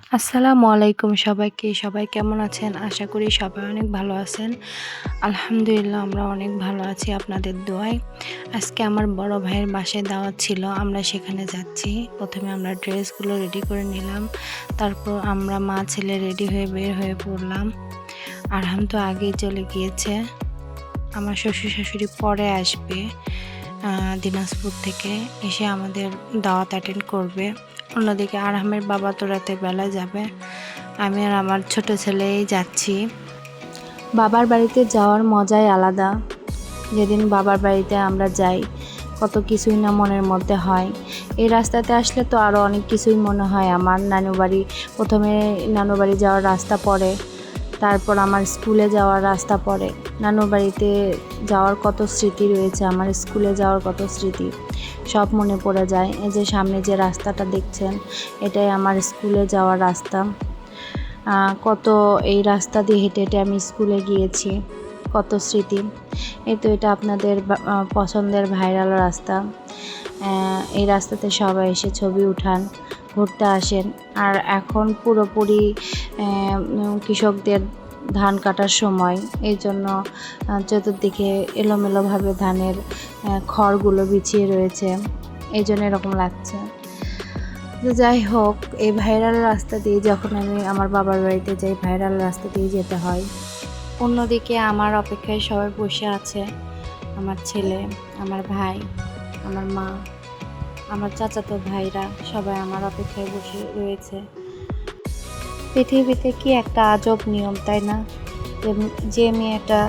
আসসালামু আলাইকুম সবাইকে। সবাই কেমন আছেন? আশা করি সবাই অনেক ভালো আছেন। আলহামদুলিল্লাহ আমরা অনেক ভালো আছি আপনাদের দোয়ায়। আজকে আমার বড় ভাইয়ের বাসায় দাওয়াত ছিল। আমরা সেখানে যাচ্ছি। প্রথমে আমরা ড্রেসগুলো রেডি করে নিলাম। তারপর আমরা মা ছেলে রেডি হয়ে বের হয়ে পড়লাম। আরহাম তো আগেই চলে গিয়েছে। আমার শ্বশুর শাশুড়ি পরে আসবে দিনাজপুর থেকে, এসে আমাদের দাওয়াত অ্যাটেন্ড করবে। অন্যদিকে আরহামের বাবা তো রাতের বেলা যাবে। আমি আর আমার ছোট ছেলেই যাচ্ছি। বাবার বাড়িতে যাওয়ার মজাই আলাদা। যেদিন বাবার বাড়িতে আমরা যাই, কত কিছুই না মনের মধ্যে হয়। এই রাস্তাতে আসলে তো আরও অনেক কিছুই মনে হয় আমার। নানু বাড়ি, প্রথমে নানু বাড়ি যাওয়ার রাস্তা পড়ে, তারপর আমার স্কুলে যাওয়ার রাস্তা পড়ে। নানু বাড়িতে যাওয়ার কত স্মৃতি রয়েছে, আমার স্কুলে যাওয়ার কত স্মৃতি, সব মনে পড়ে যায়। এই যে সামনে যে রাস্তাটা দেখছেন, এটাই আমার স্কুলে যাওয়ার রাস্তা। কত এই রাস্তা দিয়ে হেঁটে হেঁটে আমি স্কুলে গিয়েছি, কত স্মৃতি। এই তো এটা আপনাদের পছন্দের ভাইরাল রাস্তা। এই রাস্তাতে সবাই এসে ছবি উঠান, ঘুরতে আসেন। আর এখন পুরোপুরি কৃষকদের ধান কাটার সময়, এই জন্য চতুর্দিকে এলোমেলোভাবে ধানের খড়গুলো বিছিয়ে রয়েছে, এই জন্য এরকম লাগছে। তো যাই হোক, এই ভাইরাল রাস্তা দিয়ে যখন আমি আমার বাবার বাড়িতে যাই, ভাইরাল রাস্তা দিয়ে যেতে হয়। অন্যদিকে আমার অপেক্ষায় সবাই বসে আছে, আমার ছেলে, আমার ভাই, আমার মা, আমার চাচাতো ভাইরা, সবাই আমার অপেক্ষায় বসে রয়েছে। পৃথিবীতে কি একটা আজব নিয়ম, তাই না? যে মেয়েটা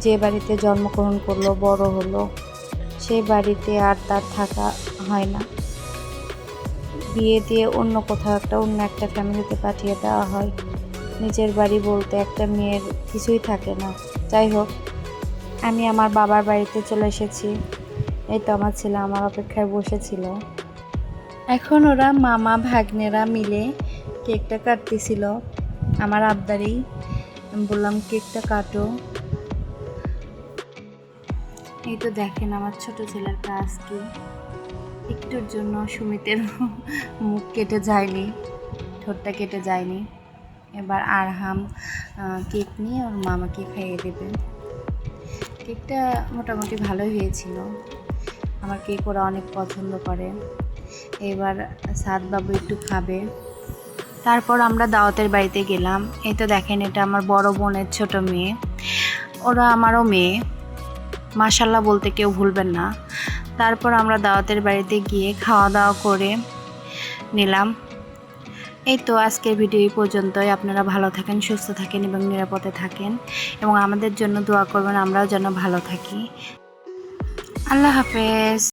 যে বাড়িতে জন্মগ্রহণ করলো, বড় হলো, সেই বাড়িতে আর তার থাকা হয় না। বিয়ে দিয়ে অন্য একটা ফ্যামিলিতে পাঠিয়ে দেওয়া হয়। নিজের বাড়ি বলতে একটা মেয়ের কিছুই থাকে না। যাই হোক, আমি আমার বাবার বাড়িতে চলে এসেছি। এই তো আমার ছেলে আমার অপেক্ষায় বসেছিল। এখন ওরা মামা ভাগ্নেরা মিলে কেকটা কাটতেছিল আমার আবদারেই। আমি বললাম কেকটা কাটো। এই তো দেখেন আমার ছোট ছেলের কাজ কি। একটুর জন্য সুমিতের মুখ কেটে যায়নি, ঠোঁটটা কেটে যায়নি। এবার আরহাম কেক নিয়ে ওর মামাকে খাইয়ে দেবে। কেকটা মোটামুটি ভালোই হয়েছিল। আমার কেক ওরা অনেক পছন্দ করে। এবার সাদ বাবু একটু খাবে। তারপর আমরা দাওয়াতের বাড়িতে গেলাম। এই তো দেখেন এটা আমার বড় বোনের ছোট মেয়ে, ওরা আমারও মেয়ে, মাশাল্লাহ বলতে কেউ ভুলবেন না। তারপর আমরা দাওয়াতের বাড়িতে গিয়ে খাওয়া দাওয়া করে নিলাম। এই তো আজকের ভিডিও এই পর্যন্তই। আপনারা ভালো থাকেন, সুস্থ থাকেন এবং নিরাপদে থাকেন, এবং আমাদের জন্য দোয়া করবেন, আমরাও যেন ভালো থাকি। আল্লাহ হাফেজ।